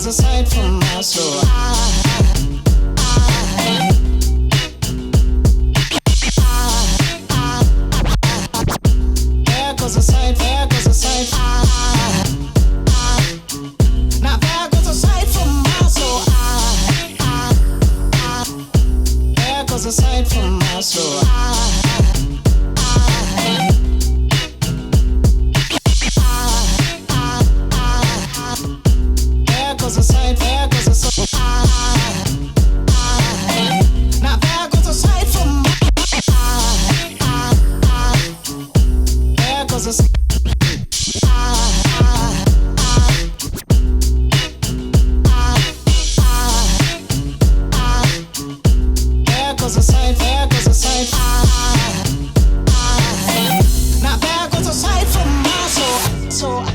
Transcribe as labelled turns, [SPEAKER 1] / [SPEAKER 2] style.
[SPEAKER 1] goes a sight for my soul. There goes a sight, there goes a sight. Now there goes a sight for my soul. There goes a sight for my soul. There goes a sight, there goes a sight. Now there goes a sight for my. There goes a sight. There goes a sight, there goes a sight. Now there goes a sight for my soul.